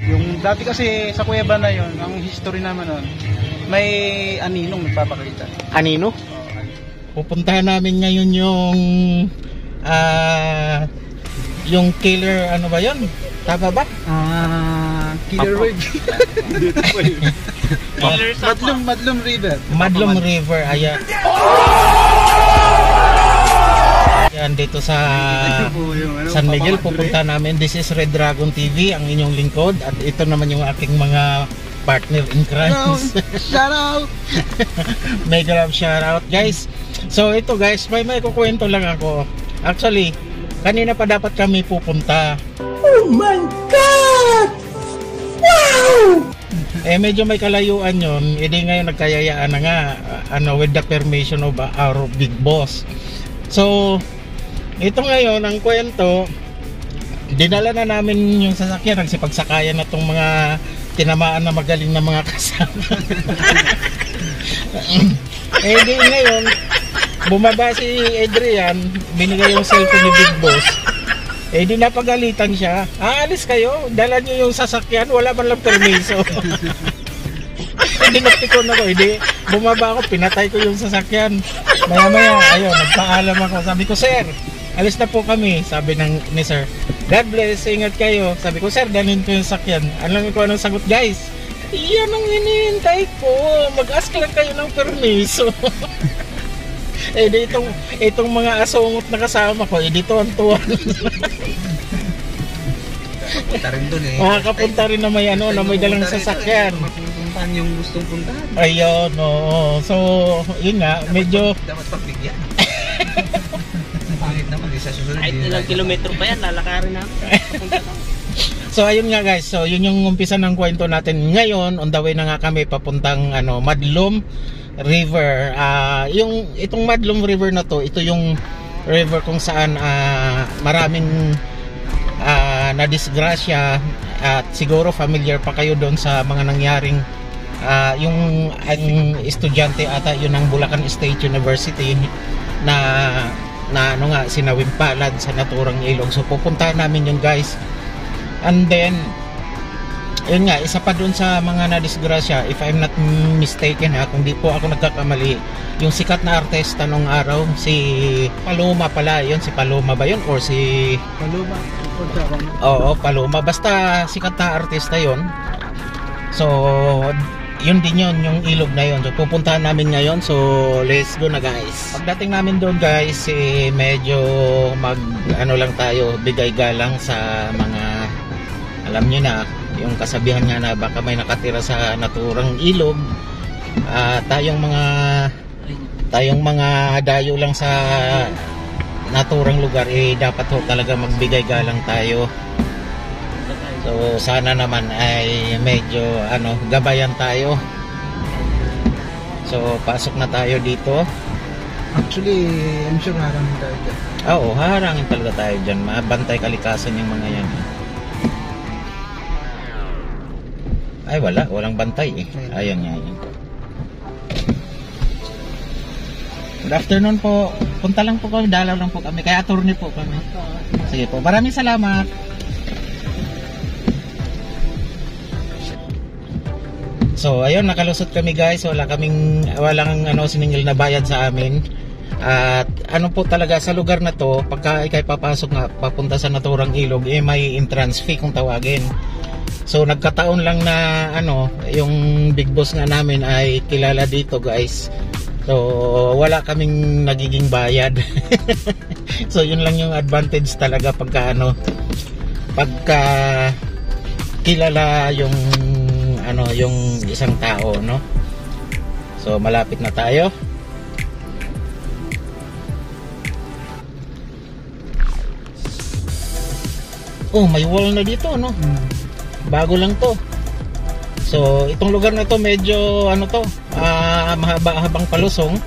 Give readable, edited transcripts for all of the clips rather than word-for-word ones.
Yung dati kasi sa kuweba na yon, ang history naman nun, may aninong nagpapakita. Anino? Pupuntahan namin ngayon yung killer, ano ba yun? Tama ba? Killer Wave. Madlum River. Madlum River, ayan. Yan dito sa San Miguel, pupunta namin. This is Red Dragon TV, ang inyong lingkod. At ito naman yung aking mga partner in crimes. Shout out! Mega love shout out, guys. So ito guys, may kukwento lang ako. Actually, kanina pa dapat kami pupunta. Oh my God! Wow! Medyo may kalayuan yun. Hindi ngayon nagkayayaan na nga, with the permission of our big boss. So, ito ngayon, ang kwento, dinala na namin yung sasakyan, nagsipagsakayan na itong mga tinamaan na magaling na mga kasama. Di ngayon, bumaba si Adrian, binigay yung cellphone ni Big Boss. Di napagalitan siya. Aalis kayo, dala nyo yung sasakyan, wala man lang permiso. Dinaptikon ako, bumaba ako, pinatay ko yung sasakyan. Maya ayun, nagpaalam ako. Sabi ko, sir, alis na po kami. Sabi ni sir, God bless, ingat kayo. Sabi ko, sir, dalhin ko yung sasakyan. Alam ko anong sagot, guys? Iyan ang hinihintay ko. Mag-ask lang kayo ng permiso. Itong mga asungot na kasama ko, dito ang tuwan. Punta rin doon eh. Makakapunta rin na may na may dalang sasakyan. Mapupuntahan yung gustong puntahan. Ayun, no. So, yun nga, medyo dapat pagbigyan. Pangit naman, isa susunod. Kahit ilang kilometro pa yan, lalakarin namin. So ayun nga guys, so yun yung umpisa ng kwento natin ngayon. On the way na nga kami papuntang Madlum River. Itong Madlum River na to, ito yung river kung saan maraming nadisgrasya, at siguro familiar pa kayo doon sa mga nangyaring yung estudyante ata yun ng Bulacan State University na sinawimpalad sa naturang ilog. So pupuntahan namin yun guys. And then yun nga, isa pa dun sa mga nadisgrasya, if I'm not mistaken kung di po ako nagkakamali, yung sikat na artista nung araw, si Paloma pala, yun si Paloma ba yun? Or si Paloma? Oo, Paloma, basta sikat na artista yun. So yun din yun, yung ilog na yun. So pupuntahan namin ngayon, so let's go na guys. Pagdating namin doon guys, medyo lang tayo, bigay galang sa mga, alam nyo na, yung kasabihan nga na baka may nakatira sa naturang ilog. Tayong mga dayo lang sa naturang lugar, dapat ho talaga magbigay galang tayo. So sana naman ay medyo gabayan tayo. So pasok na tayo dito. Actually, I'm sure harangin tayo dyan. Oo, harangin talaga tayo dyan. Mabantay kalikasan yung mga yan. Ay walang bantay Ayan yan. Good afternoon po. Punta lang po kami, dalaw lang po kami. Kaya attorney po kami. Sige po, maraming salamat. So ayun, nakalusot kami guys. Walang siningil na bayad sa amin. At po talaga sa lugar na to, pagka ikay papasok nga papunta sa naturang ilog, may entrance fee kung tawagin. So nagkataon lang na yung big boss nga namin ay kilala dito guys. So wala kaming nagiging bayad. So yun lang yung advantage talaga pagka kilala yung isang tao, no? So malapit na tayo. Oh, may wall na dito, no? Bago lang to. So itong lugar na to medyo mahaba-habang palusong.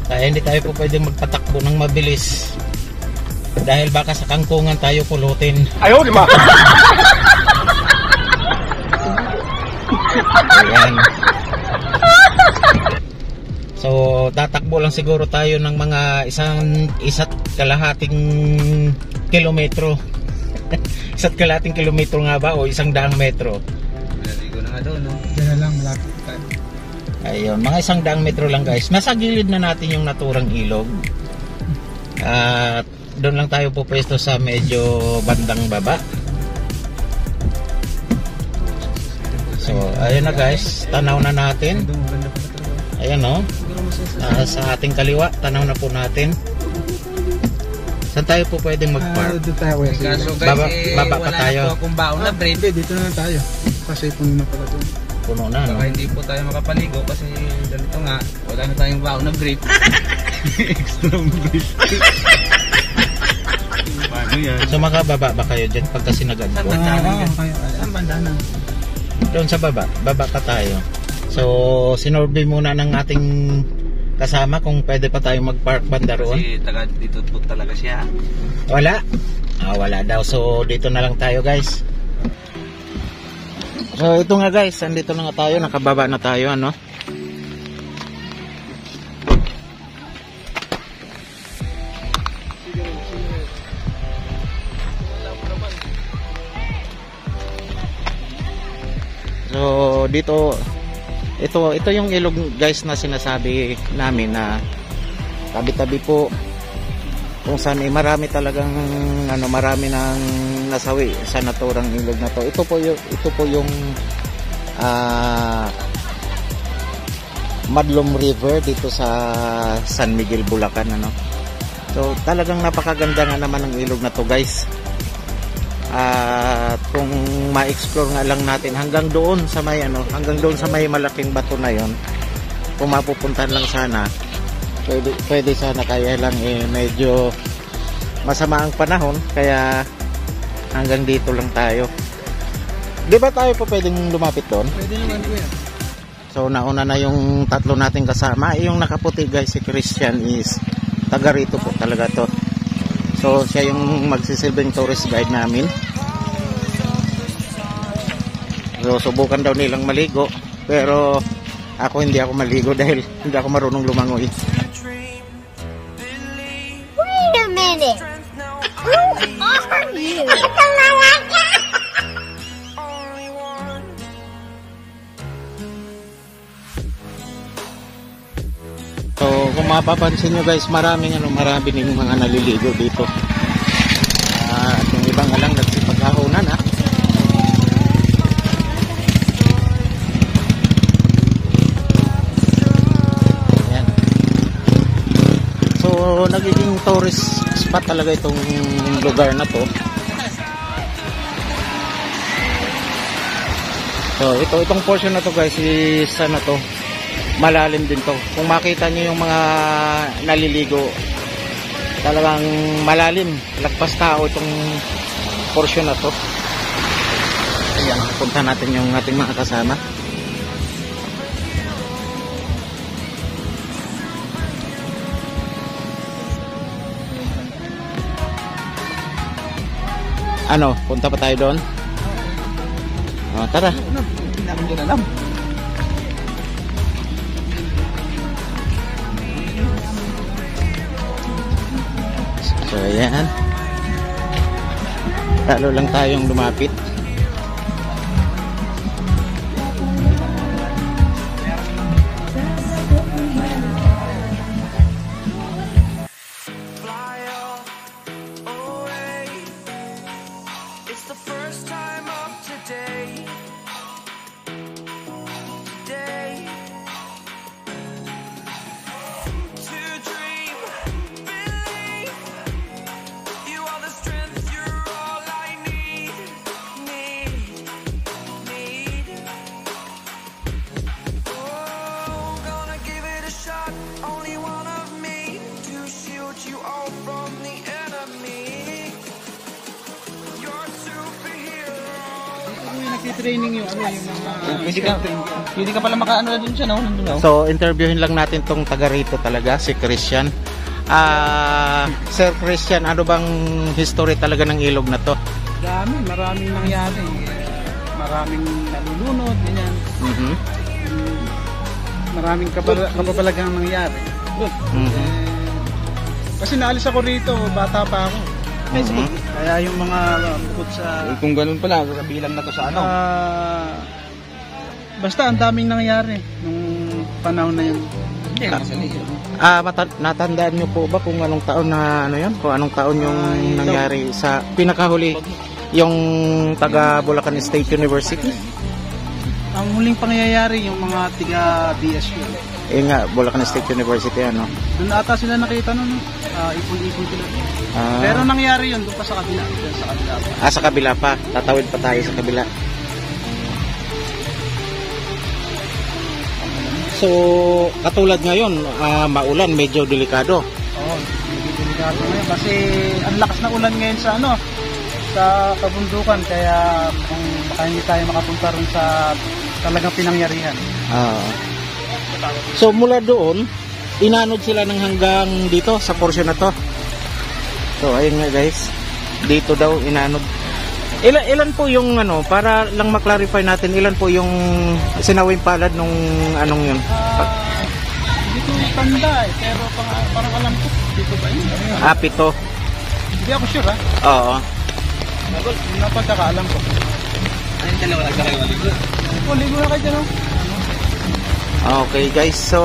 Kaya hindi tayo po pwedeng magpatakbo ng mabilis. Dahil baka sa kangkungan tayo pulutin. Ayaw, di ba? Ayan. So tatakbo lang siguro tayo ng mga isa't kalahating kilometro. Isa't kalating kilometro nga ba o 100 metro? Naligo na nga doon, no? Diyan na lang, malapit tayo. Ayun, mga 100 metro lang guys. Nasa gilid na natin yung naturang ilog. At doon lang tayo pupwesto sa medyo bandang baba. So, ayun na guys, tanaw na natin. Ayan o, sa ating kaliwa, tanaw na po natin. Saan tayo po pwedeng mag-park? Doon tayo, kuya. Kaso guys, Baba pa wala tayo. na po akong baon na brief. Hindi, dito na tayo. Kasi puno na pala doon. Puno na, no? Baka hindi po tayo makapaligo kasi ganito nga, wala na tayong baon na brief. Extra brief. Paano yan? So, makababa ba kayo dyan pagka sinagad ko? Saan banda na? Doon sa baba, baba pa tayo. So, sinorvey muna ng ating kasama kung pwede pa tayo mag-park banda roon. Kasi taga dito po talaga siya. Wala? Wala daw. So, dito na lang tayo guys. So, ito nga guys, andito na nga tayo, nakababa na tayo, ano? So, dito ito yung ilog guys na sinasabi namin na tabi-tabi po kung saan marami talagang marami nang nasawi sa naturang ilog na to. Ito po yung Madlom River dito sa San Miguel, Bulacan, ano. So talagang napakaganda nga naman ng ilog na to guys. At kung ma-explore nga lang natin hanggang doon sa may malaking bato na yon, kung mapupuntahan lang sana, pwede sana, kaya lang medyo masama ang panahon, kaya hanggang dito lang tayo. Di ba tayo po pwedeng lumapit doon? Pwede naman, kuya. So nauna na yung tatlo nating kasama. Yung nakaputi guys, si Christian, is taga rito po talaga to. So siya yung magsisilbing tourist guide namin. So subukan daw nilang maligo, pero ako hindi ako maligo dahil hindi ako marunong lumangoy. Wait a minute. Who are you? So kung mapapansin nyo guys, maraming ding mga naliligo dito. At yung ibang alang nagsipaghahonan ha. Ayan. So nagiging tourist spot talaga itong lugar na to. So itong portion na to guys is to, malalim din to. Kung makita nyo yung mga naliligo, talagang malalim, lagpas tao itong portion na to. Ayan, punta natin yung ating mga kasama. Ano, punta pa tayo doon? Tara. Hindi namin din alam. So ayan, talo lang tayong lumapit. Training yung mga hindi ka pala makaano na dun siya, no? Nandun, no? So interviewin lang natin tong taga rito talaga, si Christian. Sir Christian, ano bang history talaga ng ilog na to? Maraming nangyari. Maraming nalulunod, ganyan. Maraming kapabalagang nangyari. Kasi naalis ako rito, bata pa ako. Kaya yung mga bukod sa Kung ganun pala, kabilang na to sa ano. basta ang daming nangyari nung panahon na yun. Hindi naman sa liyo. Natandaan nyo po ba kung anong taon na ano yun? Kung anong taon yung nangyari sa pinakahuli yung taga Bulacan State University? Ang huling pangyayari yung mga tiga BSU. Eh nga, Bulacan State University ano. Doon ata sila nakita nun, ipon-ipon sila. Pero nangyari yun doon pa sa kabila. Doon sa kabila pa. Sa kabila pa. Tatawid pa tayo sa kabila. So, katulad ngayon, maulan, medyo delikado. Oo, medyo delikado ngayon kasi ang lakas na ulan ngayon sa sa kabundukan, kaya baka hindi tayo makapunta rin sa talagang pinangyarihan. So, mula doon, inanod sila ng hanggang dito sa portion na to. So, ayun nga guys, dito daw inanod. Ilan po yung para lang maklarify natin, ilan po yung sinawing palad nung anong yun? Hindi ko tanda pero parang alam ko, dito ba yun? 7. Hindi ako sure Oo. Yung napagkakaalam ko. Ayun, dalawa lang kayo. Ligo na kayo dyan. Okay guys, so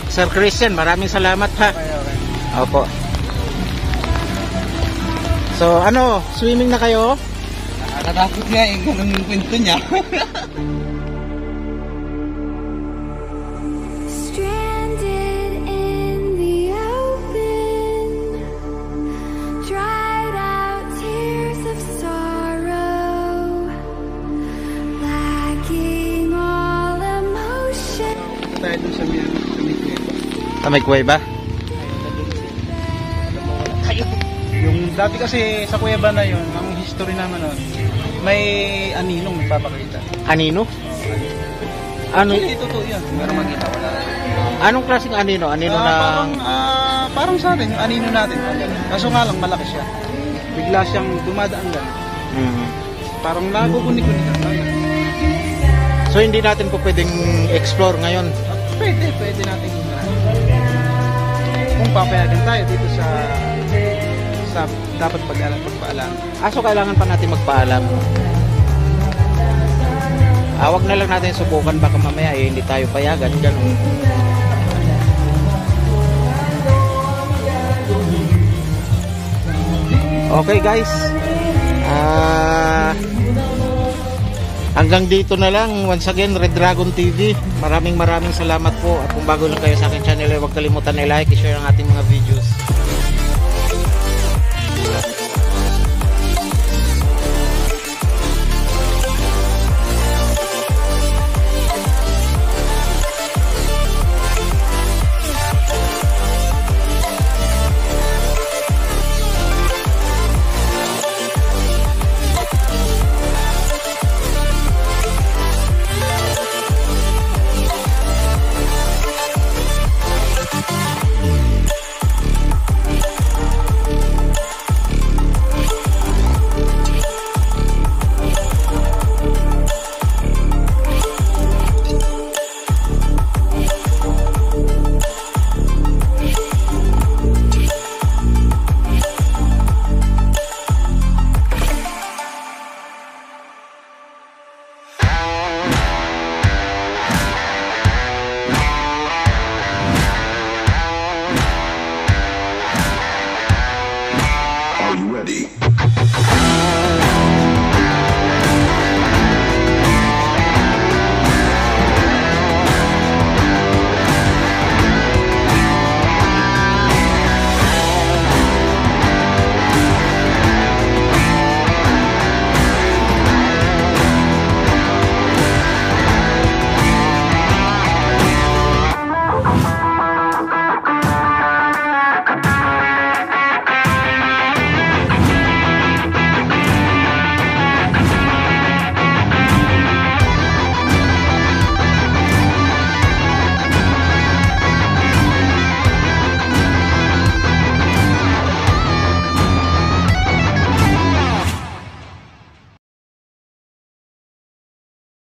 Sir Christian, maraming salamat ha. Okay. Opo. So swimming na kayo? Nakatakot nga ganun yung kwento niya. Stranded in the open, dried out tears of sorrow, lacking all emotion. Tayo dun sa May kuweba? Yung dati kasi sa kuweba na yun, ang history naman nun, may aninong nagpapakita. Anino? Ano? Hindi, totoo yan. Pero makita wala. Anong klaseng anino? Anino na... Parang sa atin, yung anino natin. Kaso nga lang, malaki siya. Bigla siyang dumadaan lang. Parang naguguni-guni ka. So hindi natin po pwedeng explore ngayon? Pwede natin kung papayagan tayo dito sa dapat pagpaalam. So kailangan pa natin magpaalam. Wag na lang natin subukan, baka mamaya hindi tayo payagan. Ganun. Okay guys, hanggang dito na lang. Once again, Red Dragon TV, maraming salamat po. At kung bago lang kayo sa aking channel, huwag kalimutan i-like, i-share ang ating mga videos.